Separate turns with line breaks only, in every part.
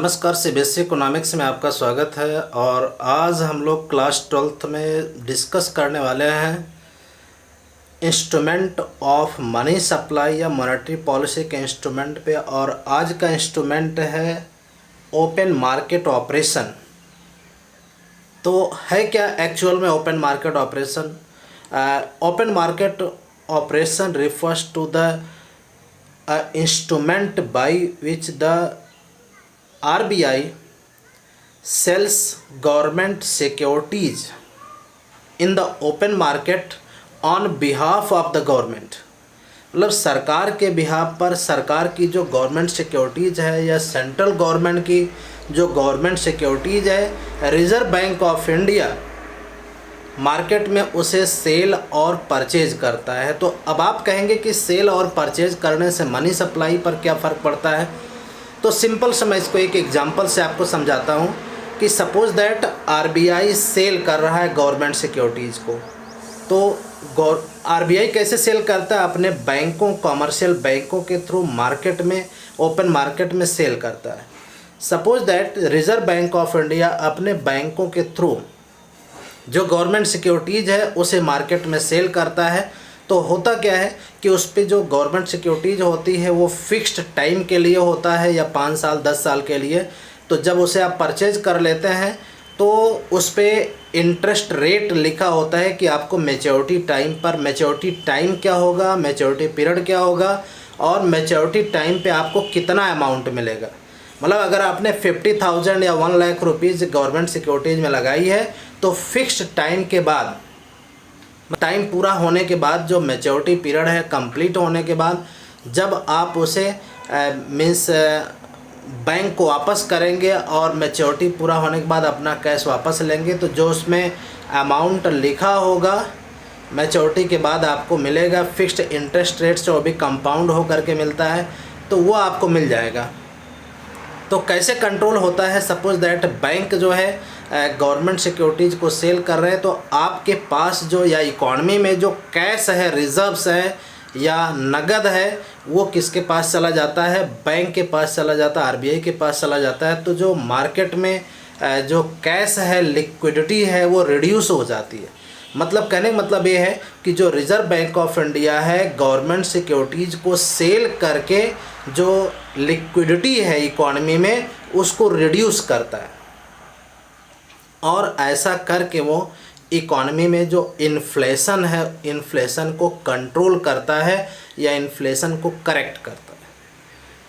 नमस्कार, CBSE economics में आपका स्वागत है। और आज हम लोग क्लास 12th में डिस्कस करने वाले हैं इंस्ट्रूमेंट ऑफ मनी सप्लाई या मॉनेटरी पॉलिसी के इंस्ट्रूमेंट पे। और आज का इंस्ट्रूमेंट है ओपन मार्केट ऑपरेशन। तो है क्या एक्चुअल में open market operation? Open market operation refers to the instrument by which the RBI sells government securities in the open market on behalf of the government। मतलब सरकार के behalf पर सरकार की जो गवर्नमेंट सिक्योरिटीज़ है या सेंट्रल गवर्नमेंट की जो गवर्नमेंट सिक्योरिटीज़ है, reserve bank of India market में उसे सेल और परचेज करता है। तो अब आप कहेंगे कि सेल और परचेज करने से मनी सप्लाई पर क्या फ़र्क पड़ता है? तो सिंपल से मैं इसको एक एग्जांपल से आपको समझाता हूँ कि सपोज़ दैट आरबीआई सेल कर रहा है गवर्नमेंट सिक्योरिटीज़ को। तो आरबीआई कैसे सेल करता है? अपने बैंकों, कॉमर्शियल बैंकों के थ्रू मार्केट में, ओपन मार्केट में सेल करता है। Suppose that reserve bank of India अपने बैंकों के थ्रू जो गवर्नमेंट सिक्योरिटीज़ है उसे मार्केट में सेल करता है। तो होता क्या है कि उस पर जो गवर्नमेंट सिक्योरिटीज़ होती है वो फिक्स्ड टाइम के लिए होता है या 5 साल 10 साल के लिए। तो जब उसे आप परचेज कर लेते हैं तो उस पर इंटरेस्ट रेट लिखा होता है कि आपको मैच्योरिटी टाइम पर, मैच्योरिटी टाइम क्या होगा, मैच्योरिटी पीरियड क्या होगा और मैच्योरिटी टाइम पे आपको कितना अमाउंट मिलेगा। मतलब अगर आपने 50,000 या 1 लाख रुपीज़ गवर्नमेंट सिक्योरिटीज़ में लगाई है तो फिक्स्ड टाइम के बाद, टाइम पूरा होने के बाद, जो मैच्योरिटी पीरियड है कंप्लीट होने के बाद, जब आप उसे मीन्स बैंक को वापस करेंगे और मैच्योरिटी पूरा होने के बाद अपना कैश वापस लेंगे, तो जो उसमें अमाउंट लिखा होगा मैच्योरिटी के बाद आपको मिलेगा, फिक्स्ड इंटरेस्ट रेट से वो भी कंपाउंड हो करके मिलता है, तो वो आपको मिल जाएगा। तो कैसे कंट्रोल होता है? सपोज़ दैट बैंक जो है गवर्नमेंट सिक्योरिटीज़ को सेल कर रहे हैं, तो आपके पास जो या इकॉनमी में जो कैश है, रिजर्व्स है या नगद है, वो किसके पास चला जाता है? बैंक के पास चला जाता है, आरबीआई के पास चला जाता है। तो जो मार्केट में जो कैश है, लिक्विडिटी है, वो रिड्यूस हो जाती है। मतलब कहने का मतलब ये है कि जो रिज़र्व बैंक ऑफ इंडिया है गवर्नमेंट सिक्योरिटीज़ को सेल करके जो लिक्विडिटी है इकॉनमी में उसको रिड्यूस करता है, और ऐसा करके वो इकॉनमी में जो इन्फ्लेशन है, इन्फ्लेशन को कंट्रोल करता है या इन्फ्लेशन को करेक्ट करता है।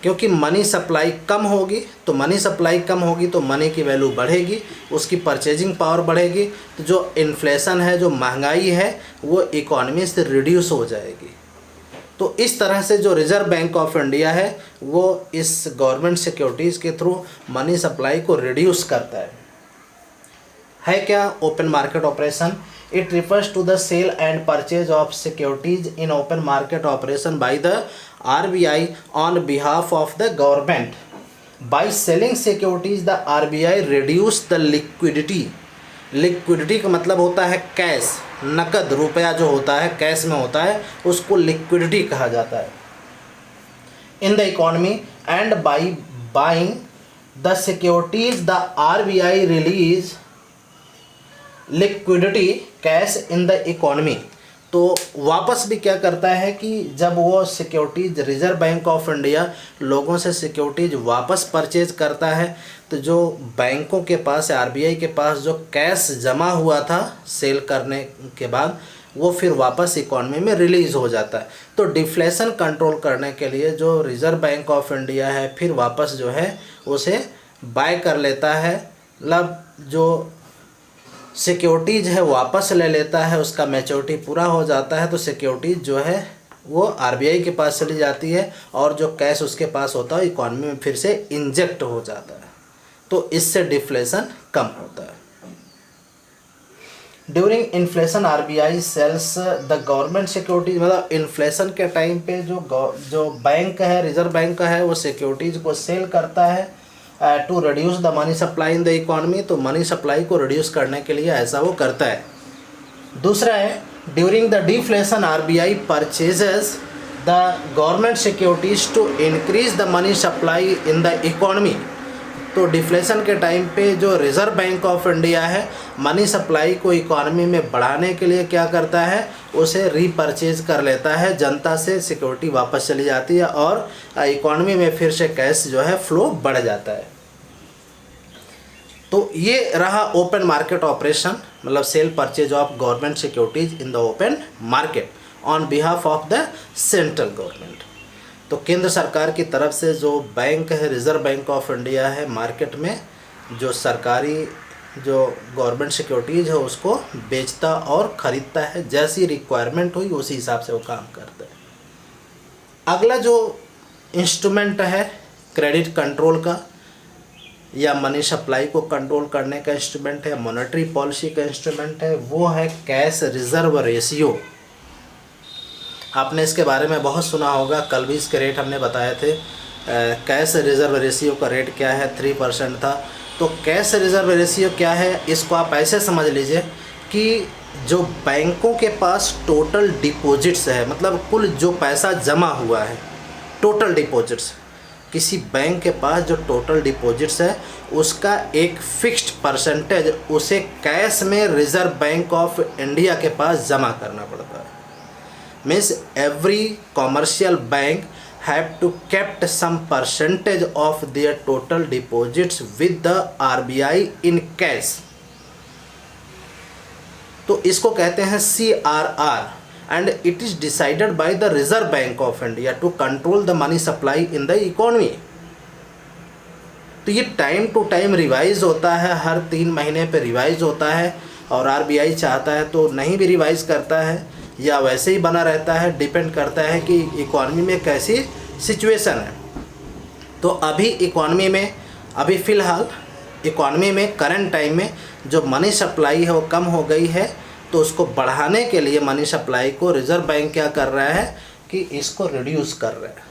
क्योंकि मनी सप्लाई कम होगी, तो मनी सप्लाई कम होगी तो मनी की वैल्यू बढ़ेगी, उसकी परचेजिंग पावर बढ़ेगी, तो जो इन्फ्लेशन है, जो महंगाई है, वो इकॉनमी से रिड्यूस हो जाएगी। तो इस तरह से जो रिज़र्व बैंक ऑफ इंडिया है वो इस गवर्नमेंट सिक्योरिटीज़ के थ्रू मनी सप्लाई को रिड्यूस करता है क्या open market operation? It refers to the sale and purchase of securities in open market operation by the RBI on behalf of the government. By selling securities the RBI reduce the liquidity. Liquidity का मतलब होता है cash, नकद रुपया जो होता है cash में होता है, उसको लिक्विडिटी कहा जाता है in the economy. And by buying the securities the RBI release liquidity cash in the economy. तो वापस भी क्या करता है कि जब वो securities, reserve bank of India लोगों से सिक्योरिटीज वापस परचेज करता है, तो जो बैंकों के पास, आरबीआई के पास जो कैश जमा हुआ था सेल करने के बाद, वो फिर वापस इकॉनमी में रिलीज़ हो जाता है। तो डिफ्लेशन कंट्रोल करने के लिए जो रिज़र्व बैंक ऑफ इंडिया है फिर वापस जो है उसे बाय कर लेता है, मतलब जो सिक्योरिटीज़ है वापस ले लेता है, उसका मैच्योरिटी पूरा हो जाता है, तो सिक्योरिटीज़ जो है वो आरबीआई के पास चली जाती है और जो कैश उसके पास होता है इकॉनमी में फिर से इंजेक्ट हो जाता है। तो इससे डिफ्लेशन कम होता है। During inflation RBI sells the government securities. मतलब इन्फ्लेशन के टाइम पे जो बैंक है, रिजर्व बैंक है, वो सिक्योरिटीज़ को सेल करता है to reduce the money supply in the economy. तो मनी सप्लाई को रिड्यूस करने के लिए ऐसा वो करता है। दूसरा है during the deflation RBI purchases the government securities to increase the money supply in the economy. तो डिफ्लेशन के टाइम पे जो रिज़र्व बैंक ऑफ इंडिया है मनी सप्लाई को इकोनॉमी में बढ़ाने के लिए क्या करता है, उसे रीपरचेज कर लेता है, जनता से सिक्योरिटी वापस चली जाती है और इकोनॉमी में फिर से कैश जो है फ्लो बढ़ जाता है। तो ये रहा ओपन मार्केट ऑपरेशन, मतलब cell purchase of government securities in the open market on behalf of the central government. तो केंद्र सरकार की तरफ से जो बैंक है, रिज़र्व बैंक ऑफ इंडिया है, मार्केट में जो सरकारी जो गवर्नमेंट सिक्योरिटीज़ है उसको बेचता और ख़रीदता है, जैसी रिक्वायरमेंट हुई उसी हिसाब से वो काम करता है। अगला जो इंस्ट्रूमेंट है क्रेडिट कंट्रोल का या मनी सप्लाई को कंट्रोल करने का इंस्ट्रूमेंट है, मॉनेटरी पॉलिसी का इंस्ट्रूमेंट है, वो है कैश रिजर्व रेशियो। आपने इसके बारे में बहुत सुना होगा, कल भी इसके रेट हमने बताए थे। कैश रिजर्व रेशियो का रेट क्या है, 3% था। तो कैश रिजर्व रेशियो क्या है, इसको आप ऐसे समझ लीजिए कि जो बैंकों के पास टोटल डिपॉजिट्स है, मतलब कुल जो पैसा जमा हुआ है, टोटल डिपॉजिट्स, किसी बैंक के पास जो टोटल डिपॉजिट्स है उसका एक फिक्स्ड परसेंटेज उसे कैश में रिज़र्व बैंक ऑफ इंडिया के पास जमा करना पड़ता है। Means every commercial bank have to kept some percentage of their total deposits with the RBI in cash. तो इसको कहते हैं CRR and it is decided by the Reserve Bank of India to control the money supply in the economy। तो ये time to time revise होता है, हर 3 महीने पे रिवाइज होता है, और आरबीआई चाहता है तो नहीं भी रिवाइज करता है या वैसे ही बना रहता है, डिपेंड करता है कि इकॉनमी में कैसी सिचुएशन है। तो अभी इकॉनमी में, अभी फ़िलहाल इकॉनमी में करंट टाइम में जो मनी सप्लाई है वो कम हो गई है, तो उसको बढ़ाने के लिए मनी सप्लाई को रिज़र्व बैंक क्या कर रहा है कि इसको रिड्यूस कर रहा है।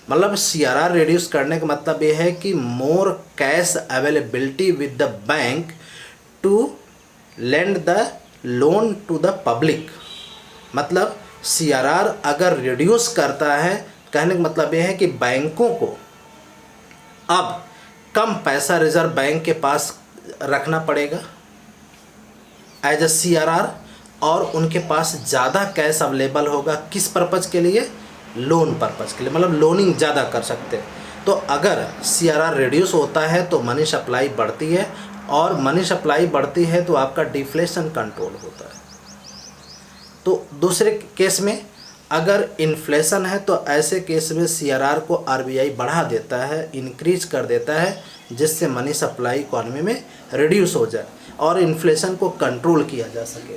मतलब CRR रिड्यूस करने का मतलब ये है कि more cash availability with the bank to lend the loan to the public. मतलब CRR अगर रिड्यूस करता है, कहने का मतलब ये है कि बैंकों को अब कम पैसा रिज़र्व बैंक के पास रखना पड़ेगा एज अ CRR, और उनके पास ज़्यादा कैश अवेलेबल होगा। किस पर्पज़ के लिए, लोन पर्पज़ के लिए, मतलब लोनिंग ज़्यादा कर सकते हैं। तो अगर CRR रिड्यूस होता है तो मनी सप्लाई बढ़ती है, और मनी सप्लाई बढ़ती है तो आपका डिफ्लेशन कंट्रोल होता है। तो दूसरे केस में अगर इन्फ्लेशन है तो ऐसे केस में CRR को RBI बढ़ा देता है, इंक्रीज कर देता है, जिससे मनी सप्लाई इकॉनमी में रिड्यूस हो जाए और इन्फ्लेशन को कंट्रोल किया जा सके।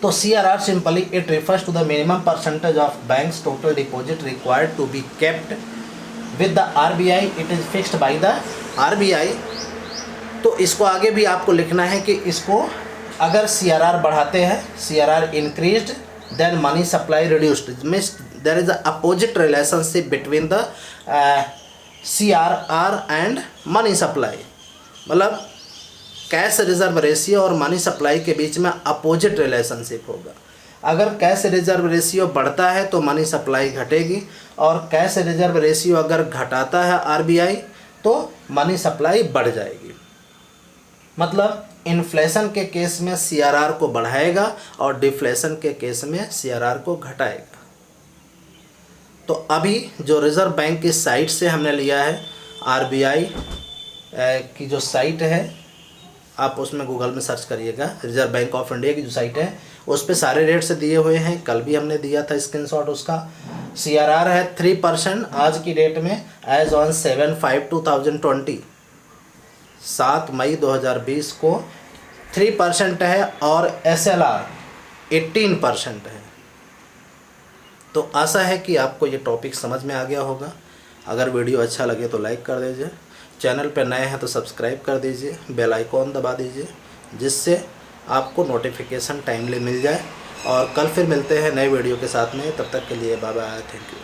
तो CRR simply it refers to the minimum percentage of banks total deposit required to be kept with the RBI, it is fixed by the RBI। तो इसको आगे भी आपको लिखना है कि इसको अगर CRR बढ़ाते हैं, CRR increased, then money supply reduced, means there is a opposite relationship between the CRR and money supply. मतलब कैश रिजर्व रेशियो और मनी सप्लाई के बीच में अपोजिट रिलेशनशिप होगा। अगर कैश रिजर्व रेशियो बढ़ता है तो मनी सप्लाई घटेगी, और कैश रिजर्व रेशियो अगर घटाता है RBI तो मनी सप्लाई बढ़ जाएगी। मतलब इन्फ्लेशन के केस में CRR को बढ़ाएगा और डिफ्लेशन के केस में CRR को घटाएगा। तो अभी जो रिज़र्व बैंक की साइट से हमने लिया है, RBI की जो साइट है, आप उसमें गूगल में सर्च करिएगा, रिज़र्व बैंक ऑफ इंडिया की जो साइट है उस पे सारे रेट्स दिए हुए हैं। कल भी हमने दिया था स्क्रीनशॉट उसका। CRR है 3% आज की डेट में, एज ऑन 7/5/2020, 7 मई 2020 को 3% है, और SLR 18% है। तो आशा है कि आपको ये टॉपिक समझ में आ गया होगा। अगर वीडियो अच्छा लगे तो लाइक कर दीजिए, चैनल पर नए हैं तो सब्सक्राइब कर दीजिए, बेल आइकॉन दबा दीजिए, जिससे आपको नोटिफिकेशन टाइमली मिल जाए। और कल फिर मिलते हैं नए वीडियो के साथ में, तब तक के लिए बाय बाय, थैंक यू।